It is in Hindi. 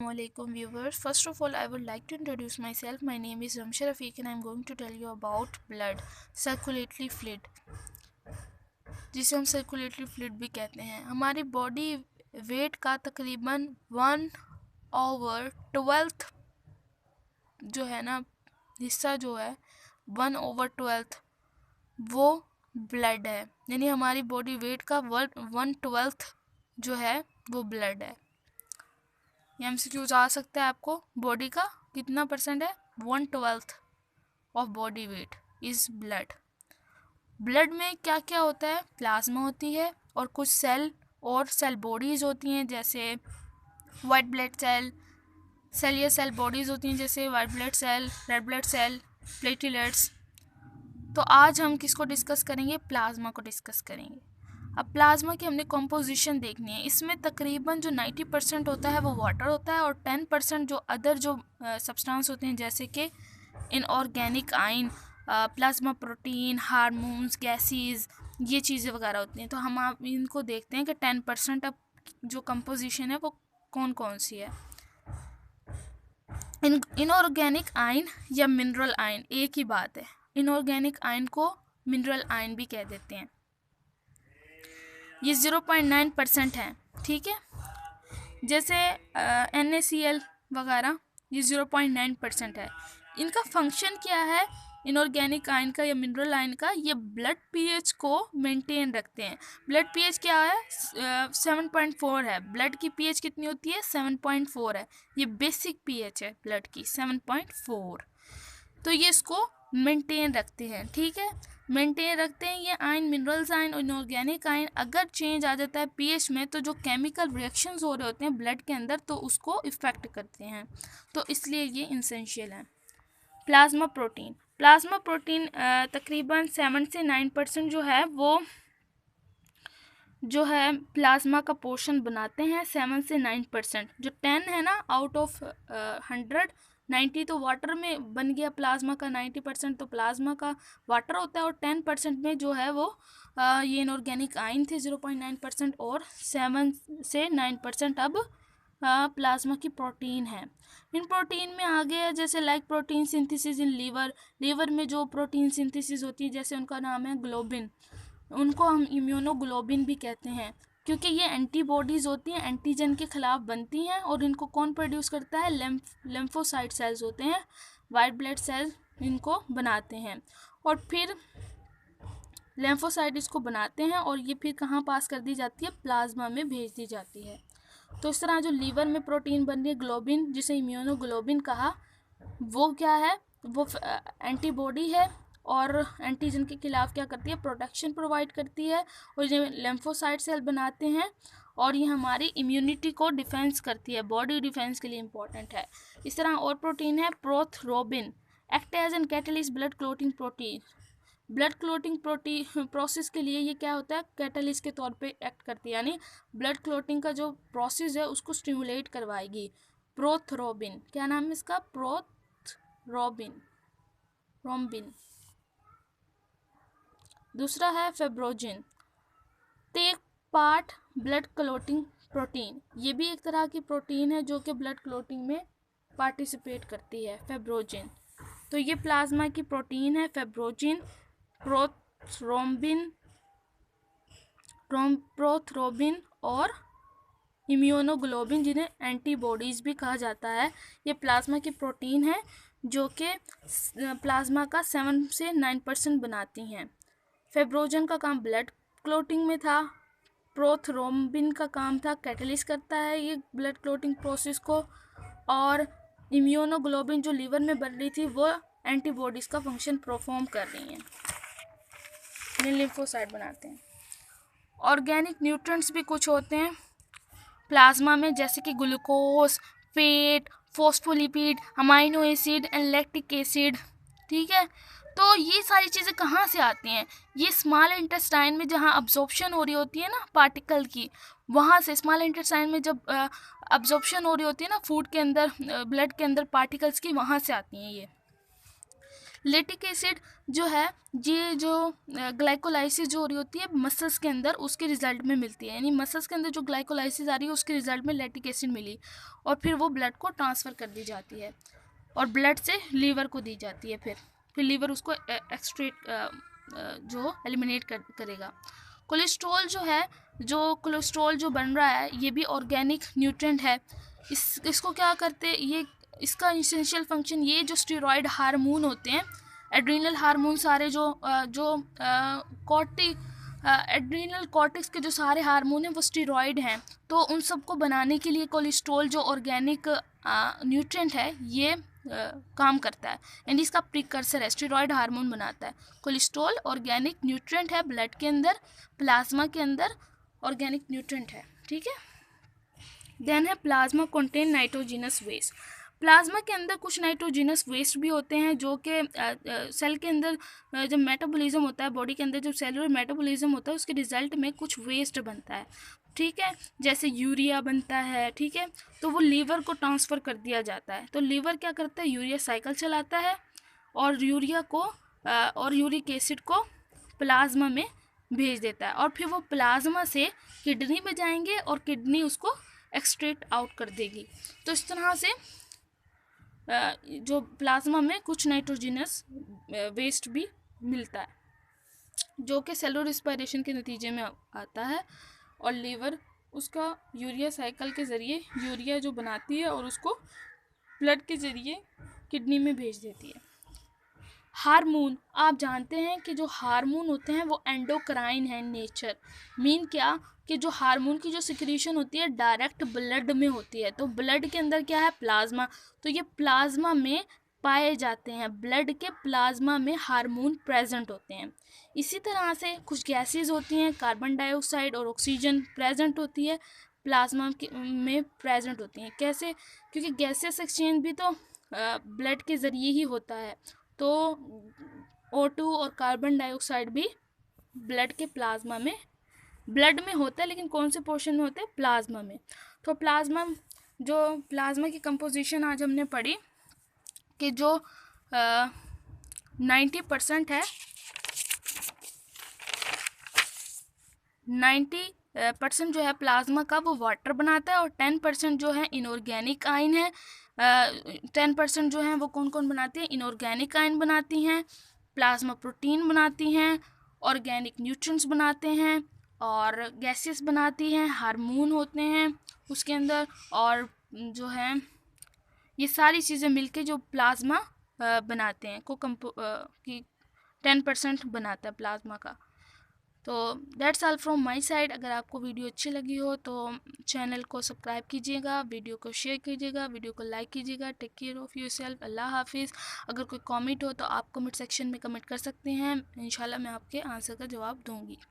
Assalamualaikum viewers. First of all, I would like to introduce myself. My name is Ramsha Rafiq and I am going to tell you about blood, circulatory fluid, जिसे हम सर्कुलेटरी फ्लूइड भी कहते हैं। हमारी बॉडी वेट का तकरीबन 1/12 जो है ना हिस्सा जो है 1/12 वो ब्लड है, यानी हमारी बॉडी वेट का 1/12 जो है वो ब्लड है। ये एमसीक्यूज आ सकता है आपको, बॉडी का कितना परसेंट है, 1/12 of body weight is blood. Blood में क्या क्या होता है, प्लाज्मा होती है और कुछ सेल और सेल बॉडीज़ होती हैं, जैसे वाइट ब्लड सेल या सेल बॉडीज़ होती हैं, जैसे white blood cell, red blood cell, platelets. तो आज हम किसको डिस्कस करेंगे, प्लाज्मा को डिस्कस करेंगे। अब प्लाज्मा की हमने कॉम्पोजिशन देखनी है। इसमें तकरीबन जो 90% होता है वो वाटर होता है और 10% जो अदर जो सब्सटेंस होते हैं, जैसे कि inorganic ion, plasma protein, hormones, gases, ये चीज़ें वगैरह होती हैं। तो हम आप इनको देखते हैं कि 10% अब जो कंपोजिशन है वो कौन कौन सी है। इनऑर्गेनिक आयन या मिनरल आयन एक ही बात है। इनऑर्गेनिक आयन को मिनरल आयन भी कह देते हैं। ये 0.9% है, ठीक है। जैसे NaCl वगैरह ये 0.9% है। इनका फंक्शन क्या है, इनऑर्गेनिक आयन का या मिनरल आयन का, ये ब्लड पीएच को मेंटेन रखते हैं। ब्लड पीएच क्या है, 7.4 है। ब्लड की पीएच कितनी होती है, 7.4 है। ये बेसिक पीएच है ब्लड की, 7.4। तो ये इसको मेंटेन रखते हैं, ठीक है, मेंटेन रखते हैं ये आयन, मिनरल्स आयन और इनऑर्गेनिक आयन। अगर चेंज आ जाता है पीएच में तो जो केमिकल रिएक्शंस हो रहे होते हैं ब्लड के अंदर, तो उसको इफ़ेक्ट करते हैं, तो इसलिए ये इसेंशियल है। प्लाज्मा प्रोटीन तकरीबन 7 से 9% जो है वो जो है प्लाज्मा का पोर्शन बनाते हैं। 7 से 9%, जो 10 है ना आउट ऑफ 100, 90 तो वाटर में बन गया प्लाज्मा का, 90% तो प्लाज्मा का वाटर होता है और 10% में जो है वो ये इनऑर्गेनिक आयन थे 0.9%, और 7 से 9% अब प्लाज्मा की प्रोटीन है। इन प्रोटीन में आगे है जैसे like protein synthesis in liver में जो प्रोटीन सिंथेसिस होती है, जैसे उनका नाम है ग्लोबिन, उनको हम इम्यूनोग्लोबिन भी कहते हैं, क्योंकि ये एंटीबॉडीज़ होती हैं, एंटीजन के खिलाफ बनती हैं। और इनको कौन प्रोड्यूस करता है, लिम्फोसाइट सेल्स होते हैं, वाइट ब्लड सेल इनको बनाते हैं। और फिर लिम्फोसाइट इसको बनाते हैं और ये फिर कहाँ पास कर दी जाती है, प्लाज्मा में भेज दी जाती है। तो इस तरह जो लीवर में प्रोटीन बन रही है ग्लोबिन, जिसे इम्यूनोग्लोबिन कहा, वो क्या है, वो एंटीबॉडी है और एंटीजन के खिलाफ क्या करती है, प्रोटेक्शन प्रोवाइड करती है। और ये लिम्फोसाइट सेल बनाते हैं और ये हमारी इम्यूनिटी को डिफेंस करती है, बॉडी डिफेंस के लिए इम्पोर्टेंट है। इस तरह और प्रोटीन है prothrombin, act as an catalyst blood clotting protein. Blood clotting protein process के लिए ये क्या होता है, कैटलिस्ट के तौर पे एक्ट करती है, यानी ब्लड क्लोटिंग का जो प्रोसेस है उसको स्टिमुलेट करवाएगी। प्रोथ्रोबिन, क्या नाम है इसका, प्रोथ्रोबिन। दूसरा है fibrinogen, take part blood clotting protein. ये भी एक तरह की प्रोटीन है जो कि ब्लड क्लोटिंग में पार्टिसिपेट करती है, फेब्रोजिन। तो ये प्लाज्मा की प्रोटीन है फेब्रोजिन, प्रोथ्रोबिन और इम्यूनोग्लोबिन, जिन्हें एंटीबॉडीज़ भी कहा जाता है। ये प्लाज्मा की प्रोटीन है जो कि प्लाज्मा का 7 से 9% बनाती हैं। फेब्रोजन का काम ब्लड क्लोटिंग में था, प्रोथ्रोम्बिन का काम था कैटलिस्ट करता है ये ब्लड क्लोटिंग प्रोसेस को, और इम्यूनोग्लोबिन जो लीवर में बन रही थी वो एंटीबॉडीज़ का फंक्शन परफॉर्म कर रही हैं, लिम्फोसाइट बनाते हैं। ऑर्गेनिक न्यूट्रिएंट्स भी कुछ होते हैं प्लाज्मा में, जैसे कि glucose, fat, phospholipid, amino acid and lactic acid, ठीक है। तो ये सारी चीज़ें कहाँ से आती हैं, ये स्मॉल इंटेस्टाइन में जहाँ अब्जॉर्प्शन हो रही होती है ना पार्टिकल की, वहाँ से स्मॉल इंटेस्टाइन में जब अब्जॉर्प्शन हो रही होती है ना फूड के अंदर, ब्लड के अंदर पार्टिकल्स की, वहाँ से आती हैं ये। लैक्टिक एसिड जो है, ये जो ग्लाइकोलाइसिस जो हो रही होती है मसल्स के अंदर, उसके रिजल्ट में मिलती है, यानी मसल्स के अंदर जो ग्लाइकोलाइसिस आ रही है उसके रिजल्ट में लैक्टिक एसिड मिली और फिर वो ब्लड को ट्रांसफ़र कर दी जाती है और ब्लड से लीवर को दी जाती है। फिर लीवर उसको एक्सट्रेट जो एलिमिनेट करेगा। कोलेस्ट्रॉल जो है, जो कोलेस्ट्रॉल जो बन रहा है ये भी ऑर्गेनिक न्यूट्रिएंट है। इसको क्या करते हैं, ये इसका इसेंशियल फंक्शन, ये जो स्टेरॉयड हार्मोन होते हैं, एड्रीनल हार्मोन सारे एड्रीनल कॉर्टेक्स के जो सारे हार्मोन हैं वो स्टेरॉयड हैं, तो उन सबको बनाने के लिए कोलेस्ट्रॉल जो ऑर्गेनिक न्यूट्रिएंट है ये काम करता है, यानी इसका प्रिकर्सर है, स्टेरॉयड हार्मोन बनाता है। कोलेस्ट्रॉल ऑर्गेनिक न्यूट्रिएंट है, ब्लड के अंदर, प्लाज्मा के अंदर ऑर्गेनिक न्यूट्रिएंट है, ठीक है। देन है plasma contain nitrogenous waste. Plasma के अंदर कुछ नाइट्रोजिनस वेस्ट भी होते हैं जो कि सेल के अंदर जब मेटाबॉलिज्म होता है, बॉडी के अंदर जब सेलुलर मेटाबॉलिज्म होता है उसके रिजल्ट में कुछ वेस्ट बनता है, ठीक है, जैसे यूरिया बनता है, ठीक है, तो वो लीवर को ट्रांसफ़र कर दिया जाता है। तो लीवर क्या करता है, यूरिया साइकिल चलाता है और यूरिक एसिड को प्लाज्मा में भेज देता है और फिर वो प्लाज्मा से किडनी में जाएंगे और किडनी उसको एक्सट्रैक्ट आउट कर देगी। तो इस तरह से जो प्लाज्मा में कुछ नाइट्रोजिनस वेस्ट भी मिलता है जो कि सेलुलर रिस्पायरेशन के नतीजे में आता है और लीवर उसका यूरिया साइकिल के ज़रिए यूरिया जो बनाती है और उसको ब्लड के ज़रिए किडनी में भेज देती है। हार्मोन, आप जानते हैं कि जो हार्मोन होते हैं वो एंडोक्राइन है नेचर। मीन क्या कि जो हार्मोन की जो सिक्रीशन होती है डायरेक्ट ब्लड में होती है, तो ब्लड के अंदर क्या है, प्लाज्मा, तो ये प्लाज्मा में पाए जाते हैं, ब्लड के प्लाज्मा में हार्मोन प्रेजेंट होते हैं। इसी तरह से कुछ गैसेस होती हैं, कार्बन डाइऑक्साइड और ऑक्सीजन प्रेजेंट होती है प्लाज्मा में प्रेजेंट होती हैं। कैसे, क्योंकि गैसेस एक्सचेंज भी तो ब्लड के ज़रिए ही होता है, तो O2 और कार्बन डाइऑक्साइड भी ब्लड के प्लाज्मा में, ब्लड में होता है लेकिन कौन से पोर्शन में होता है, प्लाज्मा में। तो प्लाज्मा की कंपोजिशन आज हमने पढ़ी कि जो 90% है, 90% जो है प्लाज्मा का वो वाटर बनाता है और 10% जो है इनऑर्गेनिक आयन है। 10% जो है वो कौन कौन बनाती हैं, इनऑर्गेनिक आयन बनाती हैं, प्लाज्मा प्रोटीन बनाती हैं, ऑर्गेनिक न्यूट्रिएंट्स बनाते हैं और गैसेस बनाती हैं, हार्मोन होते हैं उसके अंदर, और जो है ये सारी चीज़ें मिलके जो प्लाज्मा बनाते हैं कि 10% बनाता है प्लाज्मा का। तो that's all from my side. अगर आपको वीडियो अच्छी लगी हो तो चैनल को सब्सक्राइब कीजिएगा, वीडियो को शेयर कीजिएगा, वीडियो को लाइक कीजिएगा। Take care of yourself. अल्लाह हाफिज़। अगर कोई कमेंट हो तो आप कमेंट सेक्शन में कमेंट कर सकते हैं, इंशाल्लाह मैं आपके आंसर का जवाब दूँगी।